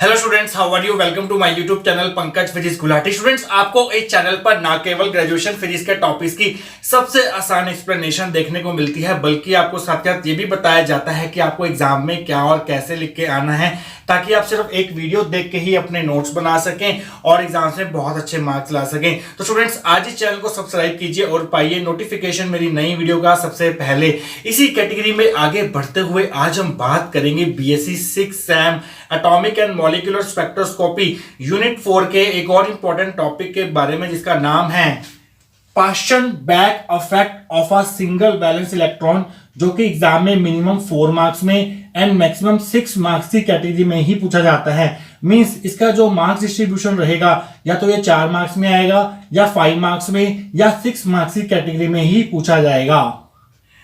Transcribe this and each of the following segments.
Hello students, how are you. Welcome to my YouTube channel Pankaj physics Gulati. Students, आपको इस channel पर ना केवल ग्रेजुएशन फिजिक्स के टॉपिक्स की सबसे आसान एक्सप्लेनेशन देखने को मिलती है, बल्कि आपको साथ साथ ये भी बताया जाता है कि आपको एग्जाम में क्या और कैसे लिख के आना है, ताकि आप सिर्फ एक वीडियो देख के ही अपने नोट्स बना सकें और एग्जाम्स में बहुत अच्छे मार्क्स ला सकें। तो स्टूडेंट्स, आज इस चैनल को सब्सक्राइब कीजिए और पाइए नोटिफिकेशन मेरी नई वीडियो का सबसे पहले। इसी कैटेगरी में आगे बढ़ते हुए आज हम बात करेंगे BSc 6 Sam atomic and molecular spectroscopy unit 4 के एक और इंपॉर्टेंट टॉपिक के बारे में, जिसका नाम है Paschen back effect of a single valence electron, जो कि एग्जाम में मिनिमम 4 मार्क्स में एंड मैक्सिमम 6 मार्क्स की कैटेगरी में ही पूछा जाता है। मींस इसका जो मार्क्स डिस्ट्रीब्यूशन रहेगा, या तो ये 4 मार्क्स में आएगा, या 5 मार्क्स में, या 6 मार्क्स की कैटेगरी में ही पूछा जाएगा।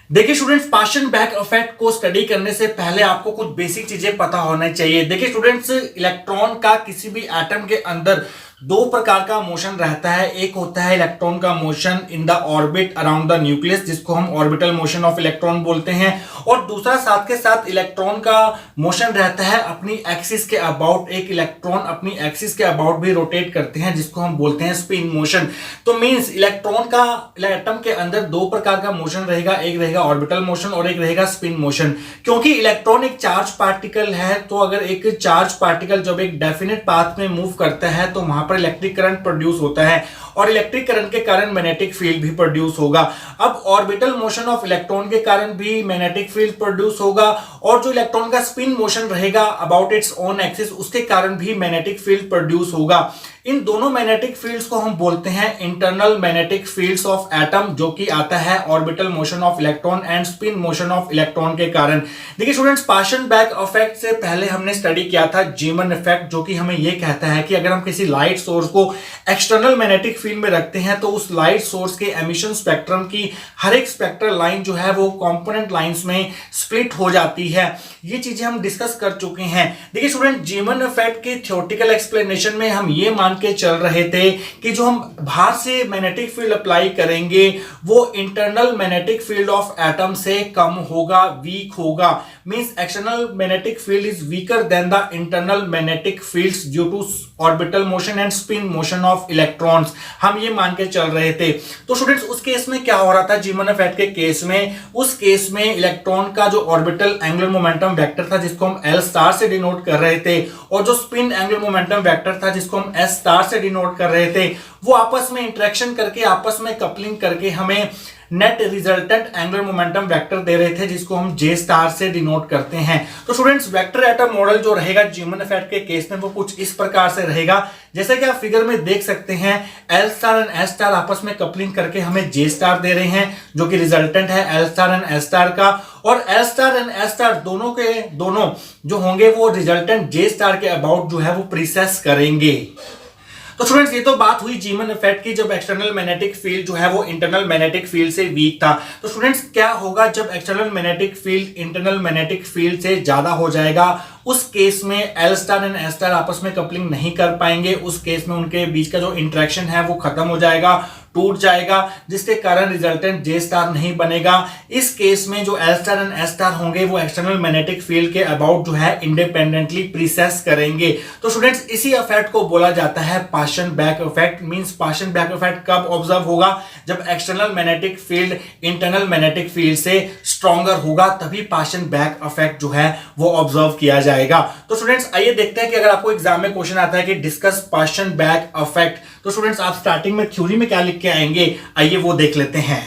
देखिए स्टूडेंट्स, पास्चन बैक इफेक्ट को स्टडी करने से पहले आपको कुछ बेसिक चीजें पता होना चाहिए। देखिए स्टूडेंट्स, इलेक्ट्रॉन का किसी भी एटम के अंदर 2 प्रकार का मोशन रहता है। एक होता है इलेक्ट्रॉन का motion in the orbit around the nucleus, जिसको हम ऑर्बिटल मोशन ऑफ इलेक्ट्रॉन बोलते हैं, और दूसरा साथ के साथ इलेक्ट्रॉन का मोशन रहता है अपनी एक्सिस के अबाउट। एक इलेक्ट्रॉन अपनी एक्सिस के अबाउट भी रोटेट करते हैं, जिसको हम बोलते हैं स्पिन मोशन। तो मींस इलेक्ट्रॉन का एटम के अंदर 2 प्रकार का मोशन रहेगा, एक रहेगा ऑर्बिटल मोशन और एक रहेगा स्पिन मोशन। क्योंकि इलेक्ट्रॉन एक चार्ज पार्टिकल है, तो अगर एक चार्ज पार्टिकल जब एक डेफिनेट पाथ में मूव करता है तो वहां पर इलेक्ट्रिक करंट प्रोड्यूस होता है, और इलेक्ट्रिक करंट के कारण मैग्नेटिक फील्ड भी प्रोड्यूस होगा। अब ऑर्बिटल मोशन ऑफ इलेक्ट्रॉन के कारण भी मैग्नेटिक फील्ड प्रोड्यूस होगा, और जो इलेक्ट्रॉन का स्पिन मोशन रहेगा अबाउट इट्स ओन एक्सिस, उसके कारण भी मैग्नेटिक फील्ड प्रोड्यूस होगा। इन दोनों मैग्नेटिक फील्ड्स को हम बोलते हैं internal magnetic fields of atom, जो कि आता है orbital motion of electron and spin motion of electron के कारण। देखिए स्टूडेंट्स, पास्चन बैक इफेक्ट से पहले हमने स्टडी किया था जीमन इफेक्ट, जो कि हमें यह कहता है कि अगर हम किसी लाइट सोर्स को एक्सटर्नल मैग्नेटिक फील्ड में रखते हैं तो उस लाइट सोर्स के एमिशन स्पेक्ट्रम की हर एक स्पेक्ट्रल लाइन जो है वो कंपोनेंट लाइंस में स्प्लिट हो जाती है। ये चीजें हम डिस्कस कर चुके हैं। देखिए स्टूडेंट, जीमन इफेक्ट के थ्योरेटिकल एक्सप्लेनेशन में हम ये मान के चल रहे थे कि जो हम बाहर से मैग्नेटिक फील्ड अप्लाई करेंगे वो internal magnetic field of atom से कम होगा, वीक होगा। Means external magnetic field is weaker then the internal magnetic fields due to orbital motion and spin motion of electrons. हम ये मान के चल रहे थे। तो स्टूडेंट्स, उस केस में क्या हो रहा था जीमन इफेक्ट के केस में? उस केस में इलेक्ट्रॉन का जो ऑर्बिटल एंगुलर मोमेंटम वेक्टर था, जिसको हम एल स्टार से डिनोट कर रहे थे, और जो स्पिन एंगुलर मोमेंटम वेक्टर था, जिसको हम एस स्टार से डिनोट कर रहे थे, वो आपस में इंटरेक्शन करके, आपस में कपलिंग करके हमें net resultant angular momentum vector दे रहे थे, जिसको हम जे स्टार से डिनोट करते हैं। तो स्टूडेंट्स, वेक्टर एटम मॉडल जो रहेगा जीमन इफेक्ट के केस में, वो कुछ इस प्रकार से रहेगा। जैसे कि आप फिगर में देख सकते हैं, L star and S star आपस में कपलिंग करके हमें जे स्टार दे रहे हैं, जो कि रिजल्टेंट है L star and S star का, और L star and S star दोनों के दोनों जो होंगे वो रिजल्टेंट जे स्टार के अबाउट जो है वो प्रीसेस करेंगे। तो स्टूडेंट्स, ये तो बात हुई जीमन इफेक्ट की, जब एक्सटर्नल मैग्नेटिक फील्ड जो है वो इंटरनल मैग्नेटिक फील्ड से वीक था। तो स्टूडेंट्स, क्या होगा जब external magnetic field internal magnetic field से ज्यादा हो जाएगा? उस केस में L star and S star आपस में कपलिंग नहीं कर पाएंगे। उस केस में उनके बीच का जो इंटरेक्शन है वो खत्म हो जाएगा, टूट जाएगा, जिसके कारण रिजल्टेंट जे स्टार नहीं बनेगा। इस केस में जो L star and S star होंगे वो एक्सटर्नल मैग्नेटिक फील्ड के अबाउट जो है इंडिपेंडेंटली प्रीसेस करेंगे। तो स्टूडेंट्स, इसी इफेक्ट को बोला जाता है Paschen back effect. Means Paschen back effect कब ऑब्जर्व होगा? जब external magnetic field internal magnetic field से स्ट्रॉन्गर होगा, तभी पास्चन बैक इफेक्ट जो है वो ऑब्जर्व किया जाएगा। तो स्टूडेंट्स, आइए देखते हैं कि अगर आपको एग्जाम में क्वेश्चन आता है कि डिस्कस पास्चन बैक इफेक्ट, तो स्टूडेंट्स आप स्टार्टिंग में थ्योरी में क्या लिख के आएंगे, आइए वो देख लेते हैं।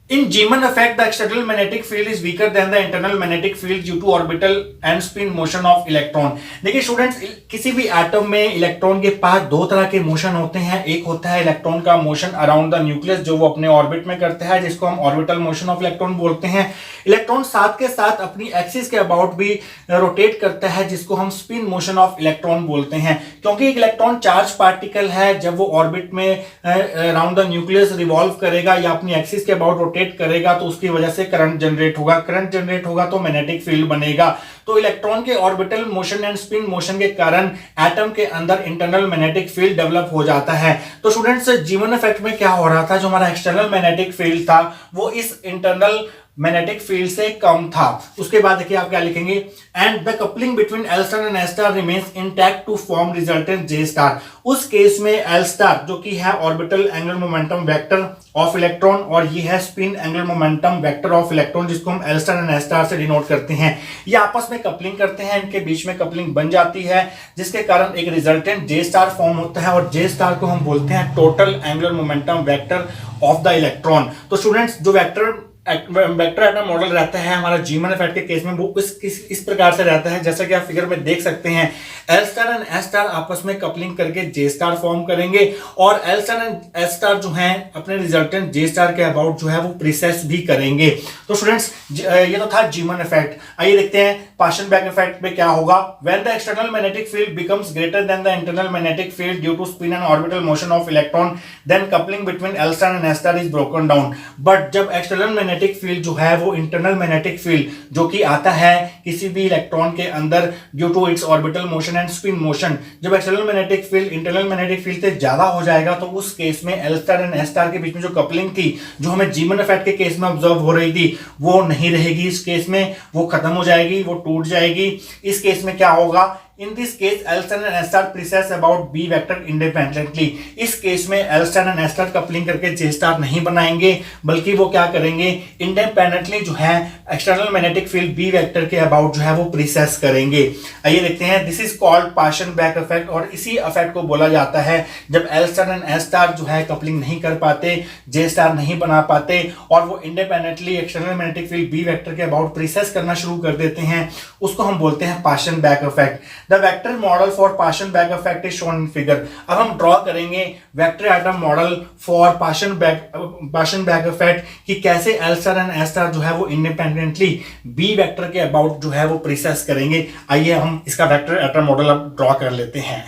In Zeeman effect, the external magnetic field is weaker than the internal magnetic field due to orbital and spin motion of electron। देखिए स्टूडेंट्स, किसी भी एटम में इलेक्ट्रॉन के पास 2 तरह के मोशन होते हैं। एक होता है इलेक्ट्रॉन का मोशन अराउंड द न्यूक्लियस, जो वो अपने ऑर्बिट में करता है, जिसको हम ऑर्बिटल मोशन ऑफ इलेक्ट्रॉन बोलते हैं। इलेक्ट्रॉन साथ के साथ अपनी एक्सिस के अबाउट भी रोटेट करता है, जिसको हम स्पिन मोशन ऑफ इलेक्ट्रॉन बोलते हैं। क्योंकि एक इलेक्ट्रॉन चार्ज पार्टिकल है, जब वो ऑर्बिट में अराउंड द न्यूक्लियस रिवॉल्व करेगा या अपनी एक्सिस के अबाउट करेगा, तो उसकी वजह से करंट जनरेट होगा। करंट जनरेट होगा तो मैग्नेटिक फील्ड बनेगा। तो इलेक्ट्रॉन के orbital motion and spin motion के कारण एटम के अंदर इंटरनल मैग्नेटिक फील्ड डेवलप हो जाता है। तो स्टूडेंट्स, जीमन इफेक्ट में क्या हो रहा था? जो हमारा एक्सटर्नल मैग्नेटिक फील्ड था वो इस इंटरनल मैग्नेटिक फील्ड से कम था। उसके बाद देखिए आप क्या लिखेंगे, and the coupling between L star and S star remains intact to form resultant J star. उस केस में एल स्टार जो कि है orbital angular momentum vector of electron और ये है spin angular momentum vector of electron, जिसको हम L star and S star से डिनोट करते हैं। ये आपस में कपलिंग करते हैं, इनके बीच में कपलिंग बन जाती है, जिसके कारण एक रिजल्टेंट जे स्टार फॉर्म होता है और जे स्टार को हम बोलते हैं total angular momentum vector of the electron. तो स्टूडेंट्स, जो वेक्टर एटम मॉडल रहता है हमारा जीमन इफेक्ट के केस में, वो इस प्रकार से रहता है, जैसा कि आप फिगर में देख सकते हैं। L star and S star आपस में कपलिंग करके जे स्टार फॉर्म करेंगे और L star and S star जो है अपने रिजल्टेंट जे स्टार के अबाउट जो है वो प्रीसेस भी करेंगे। तो स्टूडेंट्स, ये तो था जीमन इफेक्ट। आइए देखते हैं पाशन-बैक इफेक्ट में क्या होगा। When the external magnetic field becomes greater than the internal magnetic field due to spin and orbital motion of electron, then coupling between L star and S star is broken down. But जब external magnetic field जो है वो internal magnetic field जो कि आता है किसी भी इलेक्ट्रॉन के अंदर due to its orbital motion and spin motion, जब external magnetic field internal magnetic field से ज्यादा हो जाएगा तो उस केस में L star and S star के बीच में जो कपलिंग थी, जो हमें जीमन इफेक्ट के केस में ऑब्जर्व हो रही थी, वो नहीं रहेगी। इस केस में वो खत्म हो जाएगी, वो टूट जाएगी। इस केस में क्या होगा, In this case, L star and S star precess about B vector independently। इस केस में L star and S star coupling करके J star नहीं बनाएंगे, बल्कि वो क्या करेंगे, इंडिपेंडेंटली जो है external magnetic field B vector के अबाउट जो है वो प्रीसेस करेंगे। आइए देखते हैं, this is called Paschen back effect और इसी इफेक्ट को बोला जाता है जब L star and S star जो है कपलिंग नहीं कर पाते, J star नहीं बना पाते और वो independently external magnetic field B vector के अबाउट प्रीसेस करना शुरू कर देते हैं, उसको हम बोलते हैं Paschen back effect. The vector model for Paschen back effect is shown in figure। अब हम ड्रॉ करेंगे vector atom model for Paschen back effect कि कैसे L star and S star जो है वो इंडिपेंडेंटली B वेक्टर के अबाउट जो है वो प्रीसेस करेंगे। आइए हम इसका वेक्टर एटम मॉडल अब ड्रॉ कर लेते हैं।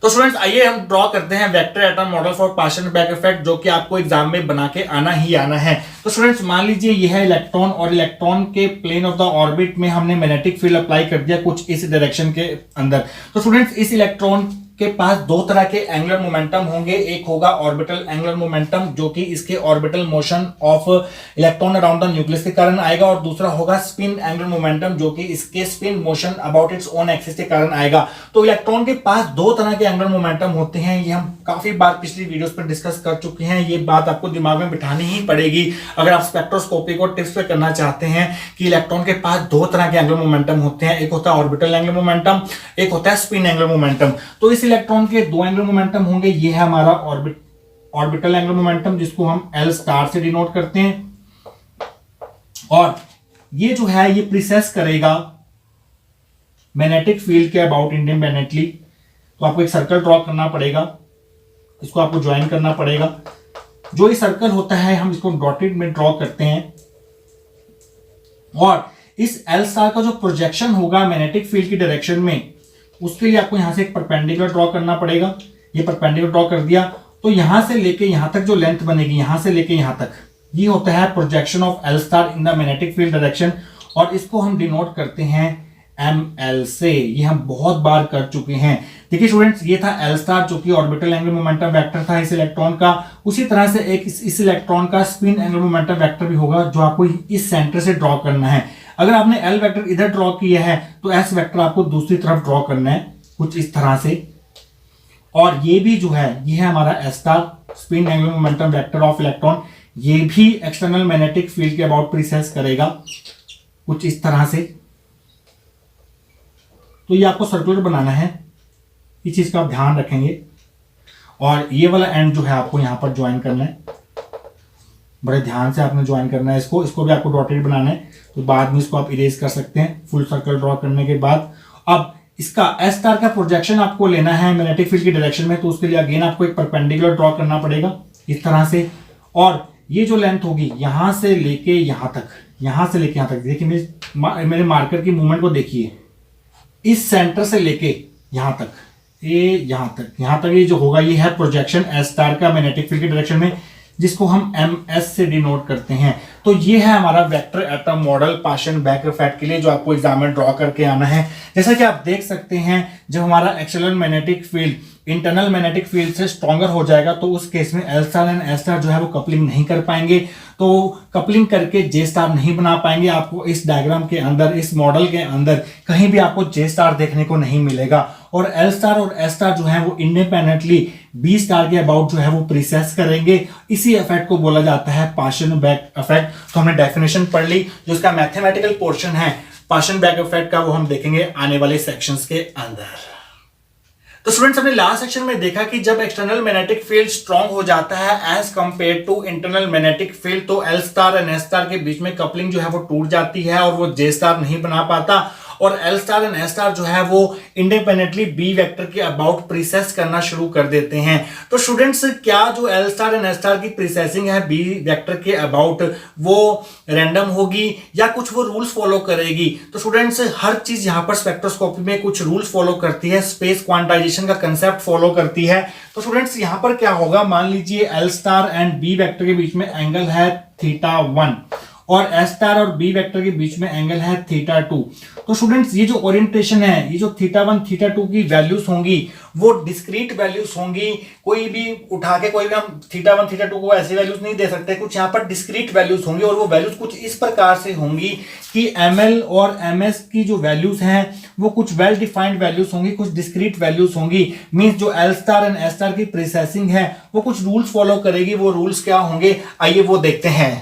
तो स्टूडेंट्स, आइए हम ड्रॉ करते हैं vector atom model for Paschen back effect, जो कि आपको एग्जाम में बना के आना ही आना है। तो स्टूडेंट्स, मान लीजिए यह है इलेक्ट्रॉन और इलेक्ट्रॉन के प्लेन ऑफ द ऑर्बिट में हमने मैग्नेटिक फील्ड अप्लाई कर दिया कुछ इस डायरेक्शन के अंदर। तो स्टूडेंट्स, इस इलेक्ट्रॉन के पास दो तरह के एंगुलर मोमेंटम होंगे। एक होगा ऑर्बिटल एंगुलर मोमेंटम जो कि इसके orbital motion of electron around the nucleus के कारण आएगा, और दूसरा होगा स्पिन एंगुलर मोमेंटम जो कि इसके spin motion about its own axis के कारण आएगा। तो इलेक्ट्रॉन के पास दो तरह के एंगुलर मोमेंटम होते हैं। ये हम काफी बार पिछली वीडियोस पर डिस्कस कर चुके हैं। ये बात आपको दिमाग में बिठानी ही पड़ेगी अगर आप स्पेक्ट्रोस्कोपी को टिप्स पे करना चाहते हैं कि इलेक्ट्रॉन के पास दो तरह के एंगुलर मोमेंटम होते हैं। एक होता है ऑर्बिटल एंगुलर मोमेंटम, एक होता है स्पिन एंगुलर मोमेंटम। तो इस इलेक्ट्रॉन के दो एंगुलर मोमेंटम होंगे। ये है हमारा ऑर्बिटल एंगुलर मोमेंटम जिसको हम एल स्टार से डिनोट करते हैं, और ये जो है ये प्रीसेस करेगा मैग्नेटिक फील्ड के अबाउट इंडिपेंडेंटली। तो आपको एक सर्कल ड्रॉ करना पड़ेगा, इसको आपको ज्वाइन करना पड़ेगा। जो ये सर्कल होता है हम इसको डॉटेड में ड्रॉ करते हैं, और इस एल स्टार का जो प्रोजेक्शन होगा मैग्नेटिक फील्ड की डायरेक्शन में, उसके लिए आपको यहां से एक परपेंडिकुलर ड्रॉ करना पड़ेगा। ये परपेंडिकुलर ड्रॉ कर दिया तो यहां से लेके यहां तक जो लेंथ बनेगी, यहां से लेके यहां तक, ये होता है projection of L star in the magnetic field direction, और इसको हम डिनोट करते हैं ML से। ये हम बहुत बार कर चुके हैं। देखिए स्टूडेंट्स, ये था एल स्टार जो कि ऑर्बिटल एंगुलर मोमेंटम वेक्टर था इस इलेक्ट्रॉन का। उसी तरह से एक इस इलेक्ट्रॉन का स्पिन एंगुलर मोमेंटम वेक्टर भी होगा जो आपको इस सेंटर से ड्रॉ करना है। अगर आपने एल वेक्टर इधर ड्रॉ किया है तो एस वेक्टर आपको दूसरी तरफ ड्रॉ करना है कुछ इस तरह से, और ये भी जो है ये है हमारा S star spin angular momentum vector of electron. ये भी एक्सटर्नल मैग्नेटिक फील्ड के अबाउट प्रीसेस करेगा कुछ इस तरह से। तो ये आपको सर्कुलर बनाना है, इस चीज का आप ध्यान रखेंगे, और ये वाला एंड जो है आपको यहां पर ज्वाइन करना है। बड़े ध्यान से आपने ज्वाइन करना है इसको भी आपको डॉटेड बनाना है। तो बाद में इसको आप इरेज कर सकते हैं फुल सर्कल ड्रॉ करने के बाद। अब इसका एस स्टार का प्रोजेक्शन आपको लेना है मैग्नेटिक फील्ड की डायरेक्शन में, तो उसके लिए अगेन आपको एक परपेंडिकुलर ड्रॉ करना पड़ेगा इस तरह से, और ये जो लेंथ होगी यहां से लेके यहां तक, यहां से लेके यहां तक, देखिए मेरे मार्कर की मूवमेंट को देखिए, इस सेंटर से लेके यहां तक, ये यहां तक ये जो होगा ये है प्रोजेक्शन एस स्टार का मैग्नेटिक फील्ड की डायरेक्शन में, जिसको हम MS से डिनोट करते हैं। तो ये है हमारा vector atom model Paschen back effect के लिए जो आपको एग्जाम में ड्रॉ करके आना है। जैसा कि आप देख सकते हैं, जब हमारा external magnetic field internal magnetic field से स्ट्रॉन्गर हो जाएगा, तो उस केस में L star and S star जो है वो कपलिंग नहीं कर पाएंगे, तो कपलिंग करके जे स्टार नहीं बना पाएंगे। आपको इस डायग्राम के अंदर, इस मॉडल के अंदर कहीं भी आपको जे स्टार देखने को नहीं मिलेगा। और एल स्टार और एस स्टार जो है वो इंडिपेंडेंटली बी स्टार के अबाउट जो है वो प्रीसेस करेंगे। इसी इफेक्ट को बोला जाता है पाशन बैक इफेक्ट। तो हमने डेफिनेशन पढ़ ली, जो इसका मैथमेटिकल पोर्शन है पाशन बैक इफेक्ट का, वो हम देखेंगे आने वाले सेक्शंस के अंदर। तो स्टूडेंट्स, हमने लास्ट सेक्शन में देखा कि जब एक्सटर्नल मैग्नेटिक फील्ड स्ट्रांग हो जाता है as compare to internal magnetic field, तो L star and S star के बीच में कपलिंग जो है वो टूट जाती है और वो जे स्टार नहीं बना पाता, और L star and S star जो है वो इंडिपेंडेंटली बी वेक्टर के अबाउट प्रीसेस करना शुरू कर देते हैं। तो स्टूडेंट्स, क्या जो L star and S star की प्रीसेसिंग है बी वेक्टर के अबाउट वो रैंडम होगी या कुछ वो रूल्स फॉलो करेगी? तो स्टूडेंट्स, हर चीज यहां पर स्पेक्ट्रोस्कोपी में कुछ रूल्स फॉलो करती है, स्पेस क्वांटाइजेशन का कंसेप्ट फॉलो करती है। तो स्टूडेंट्स, यहां पर क्या होगा, मान लीजिए L star and B vector के बीच में एंगल है θ1 और एस स्टार और बी वेक्टर के बीच में एंगल है θ2। तो स्टूडेंट्स, ये जो ओरिएंटेशन है, ये जो θ1 θ2 की वैल्यूज होंगी वो डिस्क्रीट वैल्यूज होंगी। कोई भी उठा के कोई भी हम θ1 θ2 को ऐसी वैल्यूज नहीं दे सकते, कुछ यहाँ पर डिस्क्रीट वैल्यूज होंगी और वो वैल्यूज कुछ इस प्रकार से होंगी कि ml और ms की जो वैल्यूज हैं वो कुछ वेल डिफाइंड वैल्यूज होंगी, कुछ डिस्क्रीट वैल्यूज होंगी। मींस जो L star and S star की प्रोसेसिंग है वो कुछ रूल्स फॉलो करेगी। वो रूल्स क्या होंगे, आइए वो देखते हैं।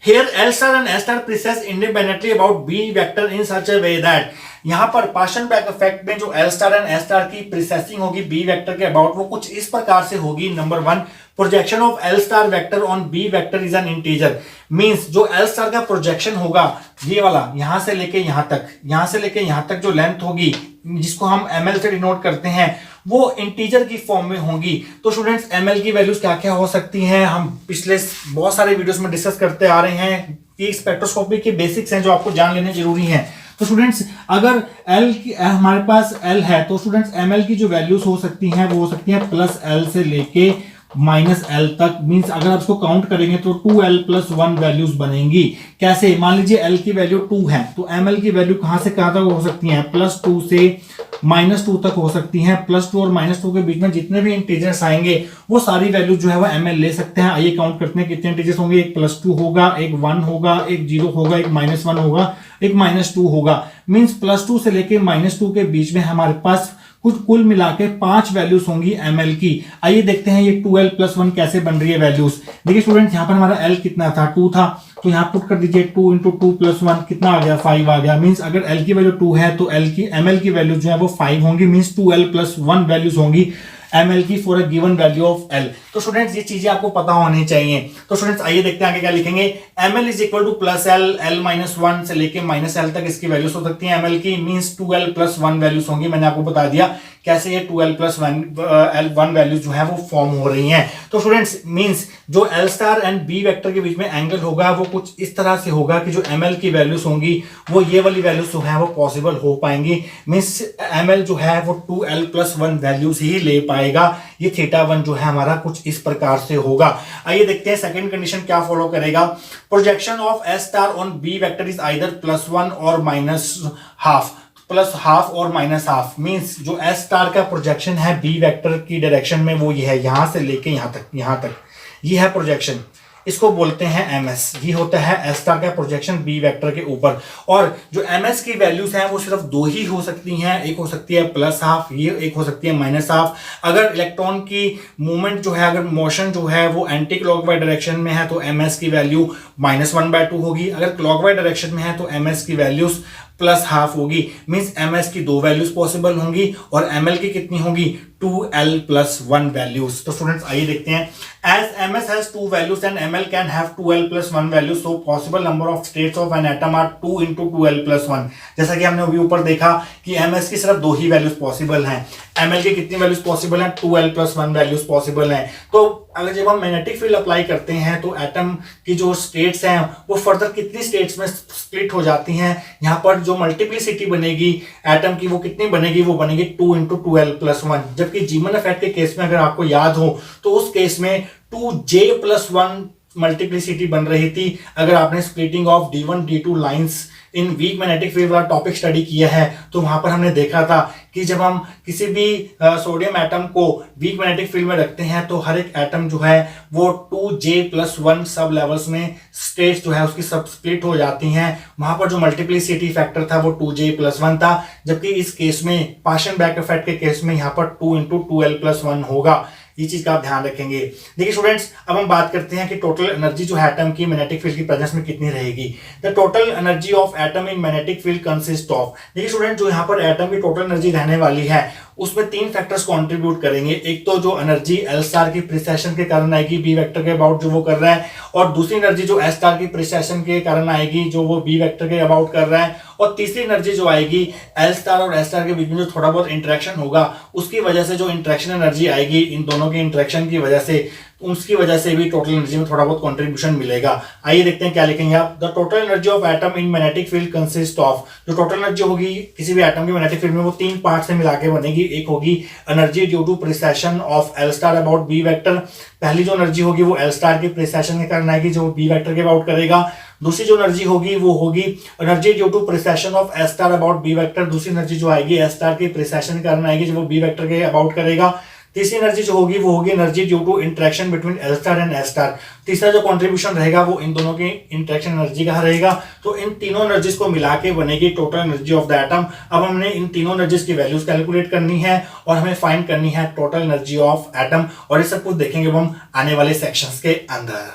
Here L star and S star precess independently about B vector in such a way that, यहां पर पाशन बैक इफेक्ट में जो L star and S star की प्रीसेसिंग होगी B वेक्टर के अबाउट वो कुछ इस प्रकार से होगी। Number 1, projection of L star vector on B vector is an integer. Means जो L स्टार का प्रोजेक्शन होगा, ये वाला यहां से लेके यहां तक, यहां से लेके यहां तक जो लेंथ होगी जिसको हम ml से डिनोट करते हैं, वो इंटीजर की फॉर्म में होगी। तो स्टूडेंट्स, ml की वैल्यूज क्या क्या हो सकती हैं, हम पिछले बहुत सारे वीडियोस में डिस्कस करते आ रहे हैं। ये स्पेक्ट्रोस्कोपी के बेसिक्स हैं जो आपको जान लेने जरूरी हैं। तो स्टूडेंट्स, अगर L की हमारे पास L है तो स्टूडेंट्स ml की जो वैल्यूज हो सकती हैं वो हो सकती हैं +L से लेके -L तक। मींस अगर आप इसको काउंट करेंगे तो 2L+1 वैल्यूज बनेंगी। कैसे, मान लीजिए L की वैल्यू 2 है तो ml की वैल्यू कहां से कहां तक हो सकती है, +2 से -2 तक हो सकती हैं। +2 और -2 के बीच में जितने भी इंटीजर्स आएंगे वो सारी वैल्यू जो है वो ml ले सकते हैं। आइए काउंट करते हैं कितने इंटीजर्स होंगे। एक +2 होगा, एक 1 होगा, एक 0 होगा, एक -1 होगा, एक -2 होगा। मींस +2 से लेके -2 के बीच में हमारे पास कुछ कुल मिला के 5 वैल्यूज होंगी ml की। आइए देखते हैं ये 2L+1 कैसे बन रही है वैल्यूज। देखिए स्टूडेंट, यहाँ पर हमारा L कितना था, 2 था, तो यहाँ पुट कर दीजिए 2 × 2+1 कितना आ गया, 5 आ गया। मींस अगर L की वैल्यू 2 है तो ml की वैल्यू जो है वो 5 होंगी। मींस 2L+1 वैल्यूज होंगी ml की for a given value of L। तो स्टूडेंट्स, ये चीजें आपको पता होनी चाहिए। तो स्टूडेंट्स, आइए देखते हैं आगे क्या लिखेंगे। ml is equal to +L, L-1 से लेके -L तक इसकी वैल्यूज हो सकती है ml की। मींस 2L+1 वैल्यूज होंगी। मैंने आपको बता दिया कैसे ये 2L+1 वैल्यूज जो है वो फॉर्म हो रही हैं। तो स्टूडेंट्स, मींस जो L star and B vector के बीच में एंगल होगा वो कुछ इस तरह से होगा कि जो ml की वैल्यूज होंगी वो ये वाली वैल्यूज जो है वो पॉसिबल हो पाएंगी। मींस ml जो है वो 2L+1 वैल्यूज ही ले पाएगा। ये θ1 जो है हमारा कुछ इस प्रकार से होगा। आइए देखते हैं सेकंड कंडीशन क्या फॉलो करेगा। Projection of S star on B vector is either +1 और -½ +½ और -½ मींस जो S स्टार का प्रोजेक्शन है B वेक्टर की डायरेक्शन में वो ये है, यहां से लेके यहां तक ये है प्रोजेक्शन, इसको बोलते हैं ms। ये होता है S स्टार का प्रोजेक्शन B वेक्टर के ऊपर। और जो ms की वैल्यूज हैं वो सिर्फ 2 ही हो सकती हैं। एक हो सकती है +½ ये, एक हो सकती है -½ अगर इलेक्ट्रॉन की मूवमेंट जो है, अगर मोशन जो है वो एंटी क्लॉकवाइज डायरेक्शन में है तो ms की वैल्यू -1/2 होगी। अगर क्लॉकवाइज डायरेक्शन में है तो ms की वैल्यूज +½ होगी। मींस ms की 2 वैल्यूज पॉसिबल होंगी और ml की कितनी होगी, 2L+1 वैल्यूज। तो स्टूडेंट्स, आइए देखते हैं। As ms has 2 values and ml can have 2L+1 values, so possible number of states of an atom are 2 × 2L+1। जैसा कि हमने अभी ऊपर देखा कि ms की सिर्फ 2 ही वैल्यूज पॉसिबल हैं, ml की कितनी वैल्यूज पॉसिबल हैं, 2L+1 वैल्यूज पॉसिबल हैं। तो अगर जब हम मैग्नेटिक फील्ड अप्लाई करते हैं तो एटम की जो स्टेट्स हैं वो फर्दर कितनी स्टेट्स में स्प्लिट हो जाती हैं। यहाँ पर जो मल्टीप्लिसिटी बनेगी एटम की वो कितनी बनेगी, वो बनेगी 2 × 2L+1। जबकि जीमन इफेक्ट के केस में अगर आपको याद हो तो उस केस में 2J+1 मल्टीप्लिसिटी बन रही थी। अगर आपने splitting of D1 D2 lines in weak magnetic field वाला टॉपिक स्टडी किया है तो वहां पर हमने देखा था कि जब हम किसी भी सोडियम एटम को वीक मैग्नेटिक फील्ड में रखते हैं तो हर एक एटम जो है वो 2J+1 सब लेवल्स में स्टेट्स जो है उसकी सब स्प्लिट हो जाती हैं। वहां पर जो मल्टीप्लिसिटी फैक्टर था वो 2J+1 था, जबकि इस केस में पाशन बैक इफेक्ट के केस में यहाँ पर 2 × 2L+1 होगा। ये चीज का आप ध्यान रखेंगे। देखिए स्टूडेंट्स, अब हम बात करते हैं कि टोटल एनर्जी जो है एटम की मैग्नेटिक फील्ड की प्रेजेंस में कितनी रहेगी। The total energy of atom in magnetic field consist of, देखिए स्टूडेंट जो यहाँ पर एटम की टोटल एनर्जी रहने वाली है उसमें 3 फैक्टर्स कंट्रीब्यूट करेंगे। एक तो जो एनर्जी L स्टार की प्रिसेशन के कारण आएगी बी वेक्टर के अबाउट जो वो कर रहा है, और दूसरी एनर्जी जो S स्टार की प्रिसेशन के कारण आएगी जो वो बी वेक्टर के अबाउट कर रहा है, और तीसरी एनर्जी जो आएगी L स्टार और S स्टार के बीच में जो थोड़ा बहुत इंटरेक्शन होगा उसकी वजह से जो इंटरेक्शन एनर्जी आएगी इन दोनों के इंटरेक्शन की वजह से, उसकी वजह से भी टोटल एनर्जी में थोड़ा बहुत कंट्रीब्यूशन मिलेगा। आइए देखते हैं क्या लिखेंगे आप। The total energy of atom in magnetic field consist of, जो टोटल एनर्जी होगी किसी भी एटम की मैग्नेटिक फील्ड में वो 3 पार्ट से मिला के बनेगी। एक होगी energy due to precession of L star about B vector, पहली जो एनर्जी होगी वो L स्टार की प्रिसेशन के कारण आएगी जो बी वेक्टर के अबाउट करेगा। दूसरी जो एनर्जी होगी वो होगी energy due to precession of S star about B vector, दूसरी एनर्जी जो आएगी S स्टार की प्रिसेशन के कारण आएगी जो वो बी वेक्टर के अबाउट करेगा। तीसरी एनर्जी जो होगी वो होगी energy due to interaction between L star and S star, तीसरा जो कंट्रीब्यूशन रहेगा वो इन दोनों की इंटरेक्शन एनर्जी का रहेगा। तो इन तीनों एनर्जीज को मिला के बनेगी total energy of the atom. अब हमने इन तीनों एनर्जीज की वैल्यूज कैलकुलेट करनी है और हमें फाइंड करनी है टोटल एनर्जी ऑफ एटम, और ये सब कुछ देखेंगे हम आने वाले सेक्शंस के अंदर।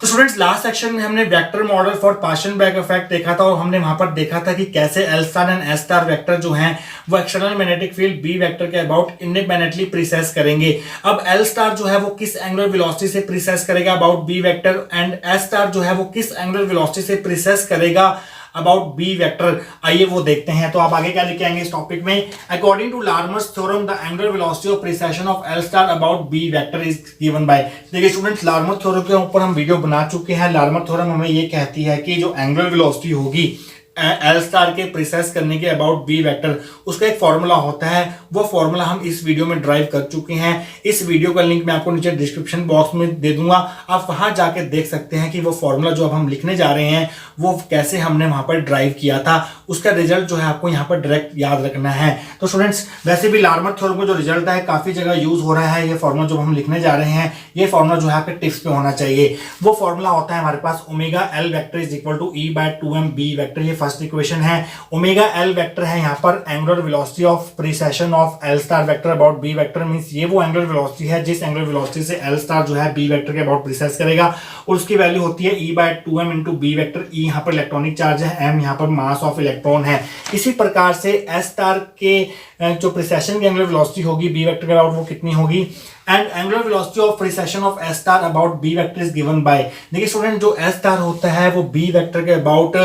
तो स्टूडेंट्स लास्ट सेक्शन में हमने vector model for Paschen back effect देखा था और हमने वहां पर देखा था कि कैसे L star and S star vector जो हैं वो external magnetic field B vector के अबाउट इंडिपेंडेंटली प्रिसेस करेंगे। अब L स्टार जो है वो किस एंगुलर वेलोसिटी से प्रिसेस करेगा about B vector, and S star जो है वो किस एंगुलर वेलोसिटी से प्रिसेस करेगा अबाउट बी वेक्टर। आइए वो देखते हैं। तो आप आगे क्या लिख आएंगे इस टॉपिक में, according to Larmor's theorem the angular velocity of precession of L star about B vector is given by. देखिए स्टूडेंट्स, लार्मर थ्योरम के ऊपर हम वीडियो बना चुके हैं। लार्मर थ्योरम हमें ये कहती है कि जो एंगुलर वेलोसिटी होगी L स्टार के प्रिसेस करने के अबाउट बी वेक्टर, उसका एक फॉर्मूला होता है, वो फॉर्मूला हम इस वीडियो में ड्राइव कर चुके हैं। इस वीडियो का लिंक मैं आपको नीचे डिस्क्रिप्शन बॉक्स में दे दूंगा, आप वहां जाके देख सकते हैं कि वो फॉर्मूला जो अब हम लिखने जा रहे हैं वो कैसे हमने वहां पर ड्राइव किया था, उसका रिजल्ट जो है आपको यहाँ पर डायरेक्ट याद रखना है। तो स्टूडेंट्स वैसे भी लार्मर थ्योरम का जो रिजल्ट है काफी जगह यूज हो रहा है। ये फॉर्मूला जो हम लिखने जा रहे हैं ये फॉर्मूला जो है आपके टिप्स पे होना चाहिए। वो फॉर्मूला होता है हमारे पास omega L vector is equal to E/2m B vector, ये फर्स्ट इक्वेशन है। ओमेगा L वेक्टर है यहाँ पर angular velocity of precession of L star vector about B vector, means ये वो एंगुलर वेलोसिटी है जिस एंगुलर वेलोसिटी से L स्टार जो है बी वेक्टर के अबाउट प्रिसेस करेगा, और उसकी वैल्यू होती है E/2m into B vector. E यहाँ पर इलेक्ट्रॉनिक चार्ज है, m यहाँ पर मास ऑफ इलेक्ट्रॉन है। इसी प्रकार से S स्टार के जो प्रिसेशन की एंगुलर वेलोसिटी होगी बी वेक्टर के अबाउट वो कितनी होगी, and angular velocity of precession of S star about B vector is given by. देखिए स्टूडेंट जो S स्टार होता है वो बी वेक्टर के अबाउट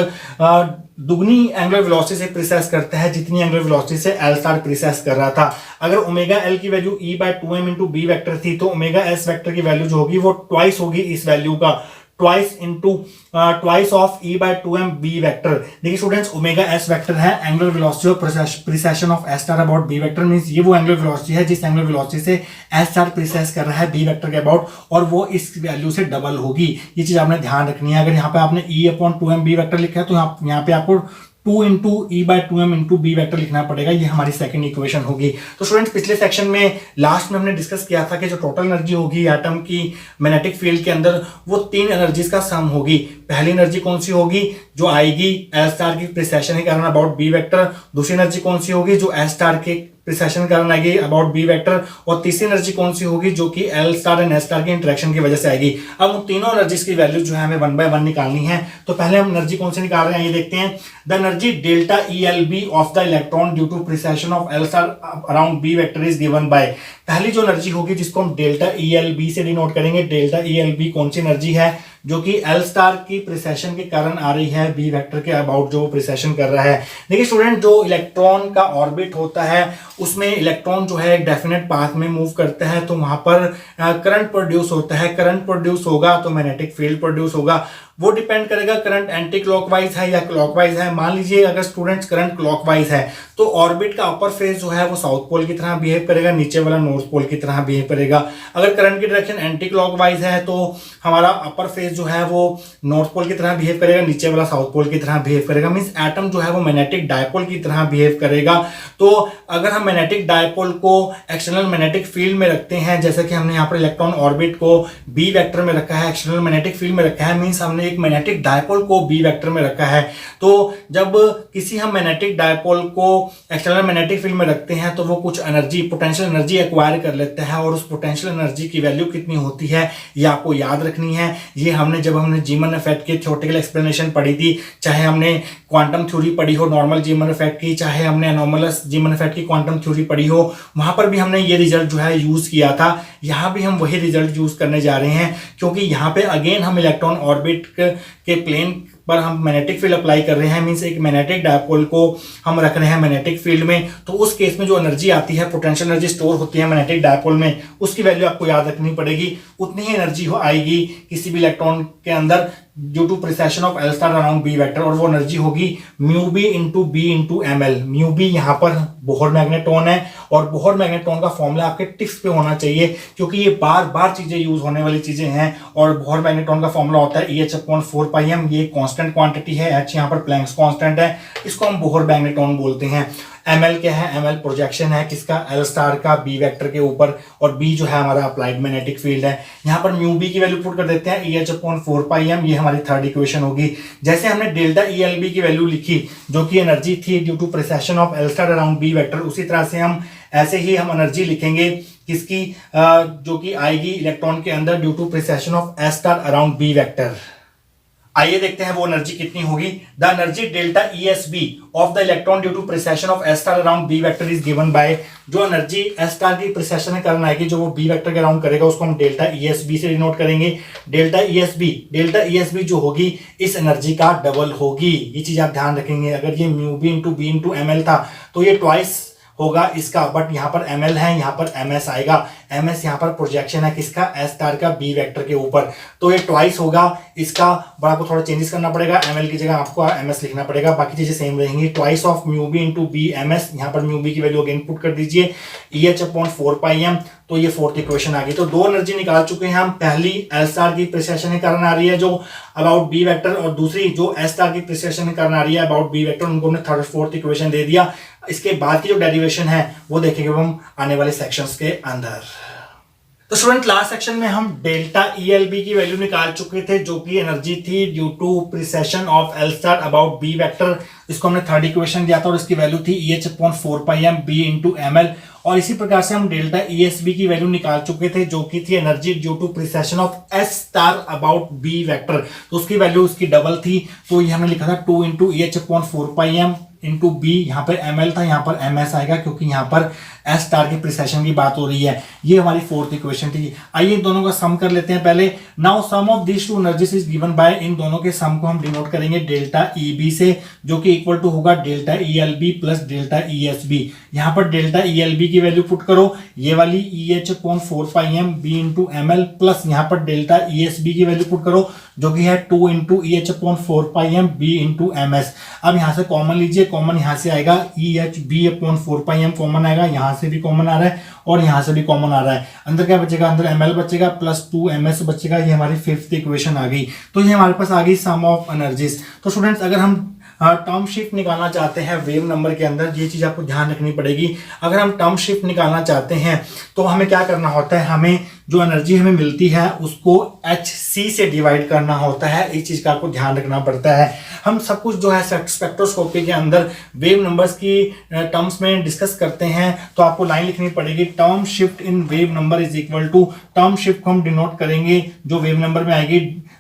दुगनी एंगुलर वेलोसिटी से प्रिसेस करता है जितनी एंगुलर वेलोसिटी से L स्टार प्रिसेस कर रहा था। अगर ओमेगा L की value E/2m into B vector थी तो ओमेगा S वेक्टर की वैल्यू जो होगी वो ट्वाइस होगी इस वैल्यू का, twice of E/2m B vector. देखिए स्टूडेंट्स ओमेगा S वेक्टर है angular velocity of precession of S star about B vector, means ये वो एंगुलर वेलोसिटी है जिस एंगुलर वेलोसिटी से S स्टार प्रिसेस कर रहा है बी वेक्टर के अबाउट, और वो इस वैल्यू से डबल होगी। ये चीज आपने ध्यान रखनी है। अगर यहाँ पे आपने E/2m बी वेक्टर लिखा है तो यहाँ पे आपको 2 into E/2m into B vector लिखना पड़ेगा। ये हमारी सेकंड इक्वेशन होगी। तो स्टूडेंट्स पिछले सेक्शन में लास्ट में हमने डिस्कस किया था कि जो टोटल एनर्जी होगी एटम की मैग्नेटिक फील्ड के अंदर वो 3 एनर्जीज का सम होगी। पहली एनर्जी कौन सी होगी जो आएगी L स्टार की प्रिसेशन के कारण अबाउट बी वेक्टर, दूसरी एनर्जी कौन सी होगी जो S स्टार के प्रिसेशन के कारण आएगी अबाउट बी वेक्टर, और तीसरी एनर्जी कौन सी होगी जो कि L star and S star की इंटरेक्शन की वजह से आएगी। अब उन तीनों एनर्जीज की वैल्यू जो है हमें 1 बाय 1 निकालनी है। तो पहले हम एनर्जी कौन सी निकाल रहे हैं ये देखते हैं। The energy delta ELB of the electron due to precession of L star around B vector is given by. पहली जो एनर्जी होगी जिसको हम डेल्टा ELB से डिनोट करेंगे, डेल्टा ELB कौन सी एनर्जी है जो कि L स्टार की प्रिसेशन के कारण आ रही है बी वेक्टर के अबाउट जो प्रिसेशन कर रहा है। देखिए स्टूडेंट जो इलेक्ट्रॉन का ऑर्बिट होता है उसमें इलेक्ट्रॉन जो है एक डेफिनेट पाथ में मूव करता है, तो वहां पर करंट प्रोड्यूस होता है। करंट प्रोड्यूस होगा तो मैग्नेटिक फील्ड प्रोड्यूस होगा। वो डिपेंड करेगा करंट एंटी क्लॉकवाइज है या क्लॉकवाइज है। मान लीजिए अगर स्टूडेंट्स करंट क्लॉकवाइज है तो ऑर्बिट का अपर फेज जो है वो साउथ पोल की तरह बिहेव करेगा, नीचे वाला नॉर्थ पोल की तरह बिहेव करेगा। अगर करंट की डायरेक्शन एंटी क्लॉकवाइज है तो हमारा अपर फेज जो है वो नॉर्थ पोल की तरह बिहेव करेगा, नीचे वाला साउथ पोल की तरह बिहेव करेगा। मींस एटम जो है वो मैग्नेटिक डायपोल की तरह बिहेव करेगा। तो अगर हम मैग्नेटिक डायपोल को एक्सटर्नल मैग्नेटिक फील्ड में रखते हैं, जैसे कि हमने यहाँ पर इलेक्ट्रॉन ऑर्बिट को बी वेक्टर में रखा है, एक्सटर्नल मैग्नेटिक फील्ड में रखा है, मींस हमने एक मैग्नेटिक डायपोल को बी वेक्टर में रखा है। तो जब किसी हम मैग्नेटिक डायपोल को एक्सटर्नल मैग्नेटिक फील्ड में रखते हैं तो वो कुछ एनर्जी, पोटेंशियल एनर्जी एक्वायर कर लेता है, और उस पोटेंशियल एनर्जी की वैल्यू कितनी होती है ये आपको याद रखनी है। ये हमने जब हमने जीमन इफेक्ट की थ्योरेटिकल एक्सप्लेनेशन पढ़ी थी, चाहे हमने क्वांटम थ्योरी पढ़ी हो नॉर्मल जीमन इफेक्ट की, चाहे हमने एनोमलस जीमन इफेक्ट की क्वांटम थ्योरी पढ़ी हो, वहां पर भी हमने ये रिजल्ट जो है यूज किया था। यहाँ भी हम वही रिजल्ट यूज करने जा रहे हैं, क्योंकि यहाँ पे अगेन हम इलेक्ट्रॉन ऑर्बिट के प्लेन पर हम मैग्नेटिक फील्ड अप्लाई कर रहे हैं। मींस एक मैग्नेटिक डायपोल को हम रख रहे हैं मैग्नेटिक फील्ड में, तो उस केस में जो एनर्जी आती है, पोटेंशियल एनर्जी स्टोर होती है मैग्नेटिक डायपोल में, उसकी वैल्यू आपको याद रखनी पड़ेगी। उतनी ही एनर्जी आएगी किसी भी इलेक्ट्रॉन के अंदर due to precession of L star around B vector, और वो एनर्जी होगी mu B into B into M L. Mu B यहाँ पर बोहर मैग्नेट्रॉन है, और बोहर मैग्नेट्रॉन का फॉर्मूला आपके टिप्स पे होना चाहिए, क्योंकि ये बार बार चीजें यूज होने वाली चीजें हैं। और बोहर मैग्नेट्रॉन का फॉर्मूला होता है EH/4πm। ये कांस्टेंट क्वांटिटी है, H यहाँ पर प्लैंक्स कांस्टेंट है, इसको हम बोहर मैग्नेट्रॉन बोलते हैं। ml क्या है? ml प्रोजेक्शन है किसका? एल स्टार का बी वेक्टर के ऊपर, और b जो है हमारा अप्लाइड मैग्नेटिक फील्ड है। यहाँ पर म्यू बी की वैल्यू पुट कर देते हैं EH/4πm, ये हमारी थर्ड इक्वेशन होगी। जैसे हमने डेल्टा ELB की वैल्यू लिखी जो कि एनर्जी थी due to precession of L star around B vector, उसी तरह से हम ऐसे ही हम एनर्जी लिखेंगे किसकी, जो कि आएगी इलेक्ट्रॉन के अंदर due to precession of S star around B vector. आइए देखते हैं वो एनर्जी कितनी होगी। The energy delta ESB of the electron due to precession of S star around B vector is given by, जो एनर्जी एस स्टार की precession के कारण आएगी, जो वो बी वेक्टर के अराउंड करेगा, उसको हम डेल्टा ESB से डिनोट करेंगे। डेल्टा ESB जो होगी इस एनर्जी का डबल होगी। ये चीज आप ध्यान रखेंगे। अगर ये mu B into B into M L था तो ये ट्वाइस होगा इसका, बट यहाँ पर ml है, यहाँ पर ms आएगा। ms यहाँ पर प्रोजेक्शन है किसका? एस स्टार का बी वेक्टर के ऊपर, तो ये ट्वाइस होगा इसका। बट आपको थोड़ा चेंजेस करना पड़ेगा, ml की जगह आपको ms लिखना पड़ेगा, बाकी चीजें सेम रहेंगी। Twice of mu B into B ms, यहाँ पर म्यू बी की वैल्यू अगेन पुट कर दीजिए EH/4πm, तो ये फोर्थ इक्वेशन आ गई। तो दो एनर्जी निकाल चुके हैं हम। पहली एल स्टार की प्रिसेशन के कारण आ रही है जो अबाउट बी वेक्टर, और दूसरी जो एस स्टार की प्रिसेशन के कारण आ रही है अबाउट बी वेक्टर, उनको हमने थर्ड फोर्थ इक्वेशन दे दिया। इसके बाद की जो डेरिवेशन है वो देखेंगे हम आने वाले सेक्शंस के अंदर। तो स्टूडेंट लास्ट सेक्शन में हम डेल्टा ELB की वैल्यू निकाल चुके थे, जो कि एनर्जी थी due to precession of L star about B vector. इसको हमने थर्ड इक्वेशन दिया था और इसकी वैल्यू थी EH/4πm b इंटू ml। और इसी प्रकार से हम डेल्टा ESB की वैल्यू निकाल चुके थे, जो कि थी energy due to precession of S star about B vector, तो उसकी वैल्यू उसकी डबल थी। तो ये हमने लिखा था 2 इंटू EH/4πm इंटू बी, यहाँ पर ml था, यहाँ पर ms आएगा, क्योंकि यहाँ पर एस स्टार की प्रिसेशन की बात हो रही है। ये हमारी फोर्थ इक्वेशन थी। आइए इन दोनों का सम कर लेते हैं पहले। Now sum of this two energies is given by, इन दोनों के सम को हम डिनोट करेंगे डेल्टा EB से, जो कि इक्वल टू होगा delta ELB plus delta ESB। यहाँ पर डेल्टा ELB की वैल्यू पुट करो, ये वाली EH/4πm b into ml, plus यहाँ पर डेल्टा ESB की वैल्यू पुट करो, जो कि है 2 into EH/4πm b into ms। अब यहाँ से कॉमन लीजिए, कॉमन यहाँ से आएगा EHB/4πm कॉमन आएगा, यहाँ से भी कॉमन आ रहा है और यहाँ से भी कॉमन आ रहा है। अंदर क्या बचेगा? अंदर ml बचेगा प्लस 2ms बचेगा। ये हमारी फिफ्थ इक्वेशन आ गई। तो ये हमारे पास आ गई सम ऑफ एनर्जीज। तो स्टूडेंट्स अगर हम टर्म शिफ्ट निकालना चाहते हैं वेव नंबर के अंदर, ये चीज आपको ध्यान रखनी पड़ेगी। अगर हम टर्म शिफ्ट निकालना चाहते हैं तो हमें क्या करना होता है, हमें जो एनर्जी हमें मिलती है उसको hc से डिवाइड करना होता है। इस चीज का आपको ध्यान रखना पड़ता है। हम सब कुछ जो है स्पेक्ट्रोस्कोपी के अंदर वेव नंबर्स की टर्म्स में डिस्कस करते हैं, तो आपको लाइन लिखनी पड़ेगी, term shift in wave number is equal to, term shift को हम डिनोट करेंगे जो वेव नंबर में आएगी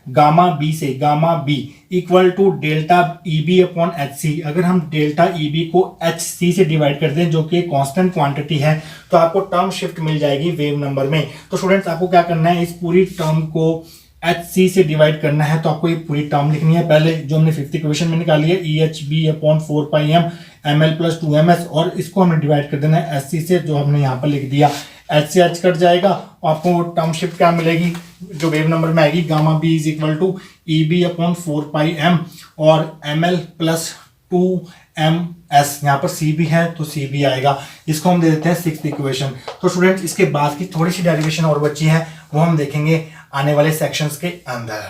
गामा बी से, gamma B equal to delta EB upon HC। अगर हम डेल्टा EB को HC से डिवाइड कर दें, जो कि कांस्टेंट क्वांटिटी है, तो आपको टर्म शिफ्ट मिल जाएगी वेव नंबर में। तो स्टूडेंट्स आपको क्या करना है, इस पूरी टर्म को HC से डिवाइड करना है, तो आपको ये पूरी टर्म लिखनी है। पहले जो हमने फिफ्थ इक्वेशन में निकाली है EHB/4πm ml प्लस 2ms, और इसको हमने डिवाइड कर देना है HC से, जो हमने यहाँ पर लिख दिया एच से एच कट जाएगा, आपको टर्म शिफ्ट क्या मिलेगी जो वेव नंबर में आएगी, gamma B is equal to E B upon 4πm और एम एल प्लस 2ms, यहाँ पर सी भी है तो सी भी आएगा। इसको हम दे देते हैं सिक्स्थ इक्वेशन। तो स्टूडेंट्स इसके बाद की थोड़ी सी डेरिवेशन और बची है, वो हम देखेंगे आने वाले सेक्शंस के अंदर।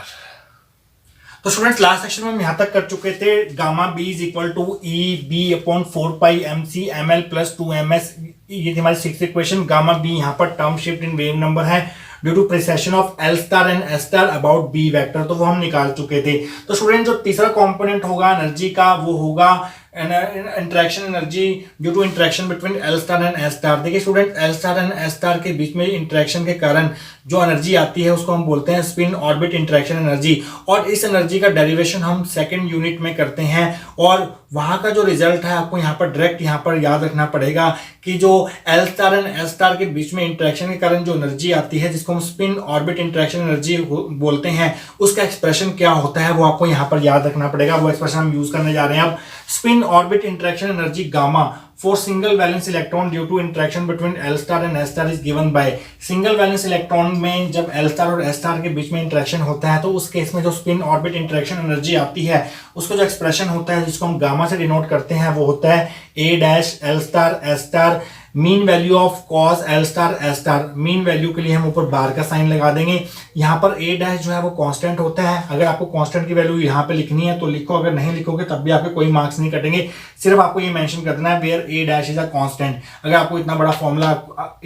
तो स्टूडेंट्स लास्ट सेक्शन में हम यहाँ तक कर चुके थे, gamma B is equal to E B upon 4πmc ml plus 2ms, ये थी हमारी सिक्स्थ इक्वेशन। गामा बी यहाँ पर term shift in wave number है due to precession of L star and S star about B vector, तो वो हम निकाल चुके थे। तो स्टूडेंट जो तीसरा कंपोनेंट होगा एनर्जी का वो होगा interaction energy due to interaction between L star and S star. देखिए student L star and S star के बीच में इंटरेक्शन के कारण जो एनर्जी आती है उसको हम बोलते हैं स्पिन ऑर्बिट इंटरेक्शन एनर्जी, और इस एनर्जी का डेरिवेशन हम सेकंड यूनिट में करते हैं, और वहां का जो रिजल्ट है आपको यहाँ पर डायरेक्ट यहाँ पर याद रखना पड़ेगा कि जो L star and S star के बीच में इंटरेक्शन के कारण जो एनर्जी आती है जिसको हम स्पिन ऑर्बिट इंटरेक्शन एनर्जी बोलते हैं, उसका एक्सप्रेशन क्या होता है वो आपको यहाँ पर याद रखना पड़ेगा। वो एक्सप्रेशन हम यूज करने जा रहे हैं अब। Spin orbit interaction energy gamma for single valence electron due to interaction between L star and S star is given by, single valence electron में जब L star और S star के बीच में इंटरेक्शन होता है तो उस केस में जो स्पिन ऑर्बिट इंटरेक्शन एनर्जी आती है उसका जो एक्सप्रेशन होता है जिसको हम गामा से डिनोट करते हैं वो होता है A dash L star S star mean value of cos L star S star. Mean value के लिए हम ऊपर बार का साइन लगा देंगे। यहाँ पर ए डैश जो है वो कांस्टेंट होता है, अगर आपको कांस्टेंट की वैल्यू यहाँ पे लिखनी है तो लिखो, अगर नहीं लिखोगे तब भी आपके कोई मार्क्स नहीं कटेंगे। सिर्फ आपको ये मेंशन कर देना है where A dash is a constant. अगर आपको इतना बड़ा फॉर्मूला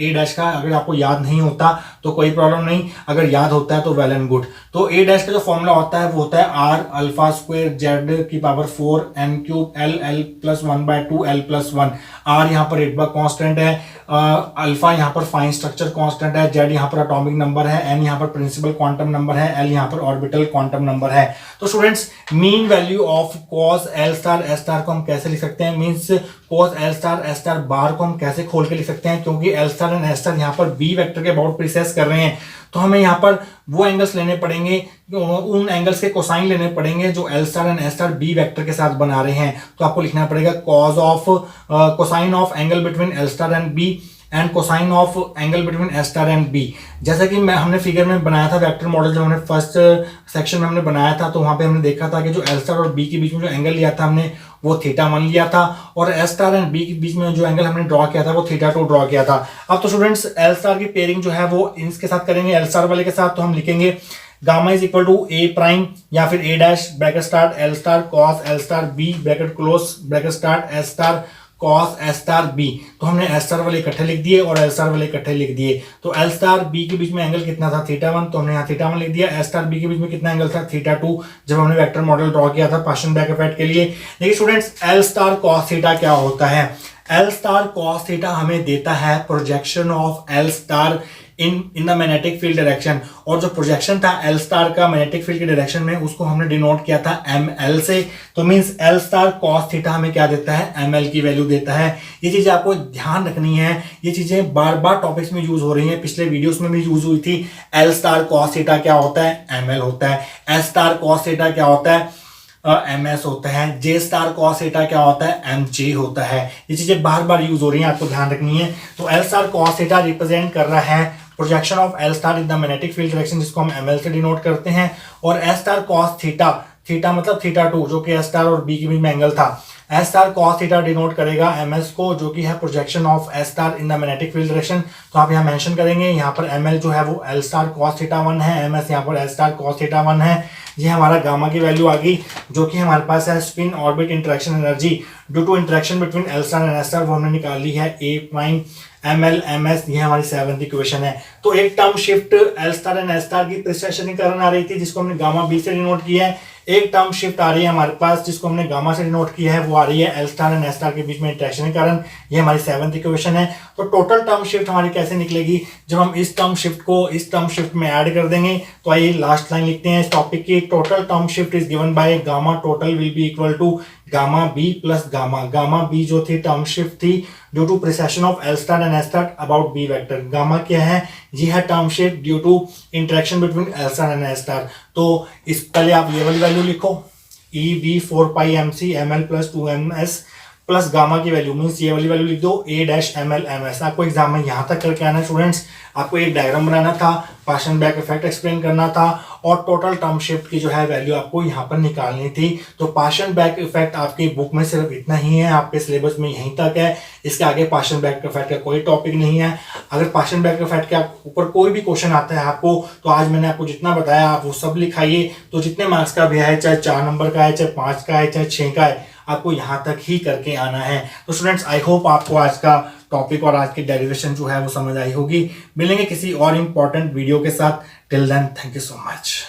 ए डैश का अगर आपको याद नहीं होता तो कोई प्रॉब्लम नहीं, अगर याद होता है तो वेल एंड गुड। तो ए डैश का जो फॉर्मूला होता है वो होता है आर अल्फा स्क्वायर जेड की power 4 N cube L L plus 1/2 L plus 1। R यहाँ पर रेडबर्ग कांस्टेंट है, अल्फा यहाँ पर फाइन स्ट्रक्चर कांस्टेंट है, जेड यहाँ पर एटॉमिक नंबर है, एन यहाँ पर प्रिंसिपल क्वांटम नंबर है, एल यहाँ पर ऑर्बिटल क्वांटम नंबर है। तो students mean value of cos L star S star को हम कैसे लिख सकते हैं, means cos L star S star bar को हम कैसे खोल के लिख सकते हैं, क्योंकि L star and S star यहाँ पर बी वेक्टर के अबाउट प्रिसेस कर रहे हैं तो हमें यहाँ पर वो एंगल्स लेने पड़ेंगे, उन एंगल्स के कोसाइन लेने पड़ेंगे जो L star and S star B vector के साथ बना रहे हैं। तो आपको लिखना पड़ेगा cos of cosine of angle between L star and B and cosine of angle between S star and B. जैसा कि हमने फिगर में बनाया था वेक्टर मॉडल, जब हमने फर्स्ट सेक्शन में हमने बनाया था तो वहां पे हमने देखा था कि जो एल स्टार और बी के बीच में जो एंगल लिया था हमने वो θ1 लिया था, और एस स्टार एंड बी के बीच में जो एंगल हमने ड्रॉ किया था वो θ2 ड्रॉ किया था। अब तो स्टूडेंट्स एल स्टार की पेयरिंग जो है वो इनके साथ करेंगे, एल स्टार वाले के साथ। तो हम लिखेंगे gamma is equal to A prime या फिर A dash bracket start L star cos L star B bracket close bracket start S star cos S star B. तो हमने एस स्टार वाले इकट्ठे लिख दिए और एल स्टार वाले इकट्ठे लिख दिए। तो एल स्टार बी के बीच में एंगल कितना था θ1, तो हमने यहाँ θ1 लिख दिया। एस स्टार बी के बीच में कितना एंगल था θ2 जब हमने वेक्टर मॉडल ड्रॉ किया था पार्शियल बैक इफेक्ट के लिए। देखिए students L star cos theta क्या होता है, एल स्टार कॉस थीटा हमें देता है projection of L star in the magnetic field direction, और जो प्रोजेक्शन था एल स्टार का मैग्नेटिक फील्ड के डायरेक्शन में उसको हमने डिनोट किया था एम एल से। तो means L star cos theta हमें क्या देता है, एम एल की वैल्यू देता है। ये चीजें आपको ध्यान रखनी है, ये चीजें बार बार टॉपिक्स में यूज हो रही हैं, पिछले वीडियोस में भी यूज हुई थी। एल स्टार कॉस थीटा क्या होता है, एम एल होता है। एस स्टार कॉस थीटा क्या होता है, एम एस होता है। जे स्टार कॉस थीटा क्या होता है, एम जे होता है। ये चीजें बार बार यूज हो रही हैं, आपको ध्यान रखनी है। तो L star cos theta represent कर रहा है projection of L star in the magnetic field direction, जिसको हम एम एल से डिनोट करते हैं। और S star cos theta, theta मतलब θ2 जो कि एस स्टार और बी के बीच में एंगल था। S star cos theta denote करेगा एम एस को, जो कि है projection of S star in the magnetic field direction. तो आप यहाँ मेंशन करेंगे, यहाँ पर एम एल जो है वो एल स्टार कॉस θ1 है, एम एस यहाँ पर एस स्टार कॉस θ1 है। ये हमारा गामा की वैल्यू आ गई, जो कि हमारे पास है spin orbit interaction energy due to interaction between L star and S star, वो हमने निकाल ली है A prime M L M S. ये हमारी 7th इक्वेशन है। तो एक term shift L star and S star की प्रिसेशन के कारण आ रही थी, जिसको हमने गामा बी से डिनोट किया है। एक टर्म शिफ्ट आ रही है हमारे पास जिसको हमने गामा से डिनोट किया है, वो आ रही है L star and S star के बीच में इंटरेक्शन के कारण। ये हमारी 7th इक्वेशन है। तो टोटल टर्म शिफ्ट हमारी कैसे निकलेगी, जब हम इस टर्म शिफ्ट को इस टर्म शिफ्ट में ऐड कर देंगे। तो आइए लास्ट लाइन लिखते हैं इस टॉपिक की। Total term shift is given by gamma total will be equal to gamma B plus gamma. Gamma B जो थी टर्म शिफ्ट थी due to precession of L star and S star about B vector. Gamma क्या है, ये है term shift due to interaction between L star and S star. तो इस पहले आप ये वाली वैल्यू लिखो, E B 4πmc ml plus 2ms plus gamma की वैल्यू मीन्स ये वाली वैल्यू लिख दो A-ML-MS। आपको एग्जाम में यहाँ तक करके आना स्टूडेंट्स। आपको एक डायग्राम बनाना था, पाशन बैक इफेक्ट एक्सप्लेन करना था और टोटल टर्म शिफ्ट की जो है वैल्यू आपको यहाँ पर निकालनी थी। तो पाशन बैक इफेक्ट आपकी बुक में सिर्फ इतना ही है, आपके सिलेबस में यहीं तक है। इसके आगे पाशन बैक इफेक्ट का कोई टॉपिक नहीं है। अगर पाशन बैक इफेक्ट के ऊपर कोई भी क्वेश्चन आता है आपको, तो आज मैंने आपको जितना बताया आप वो सब लिखाइए। तो जितने मार्क्स का भी है, चाहे 4 नंबर का है, चाहे 5 का है, चाहे 6 का है, आपको यहाँ तक ही करके आना है। तो स्टूडेंट्स आई होप आपको आज का टॉपिक और आज की डेरिवेशन जो है वो समझ आई होगी। मिलेंगे किसी और इम्पोर्टेंट वीडियो के साथ। Till then thank you so much.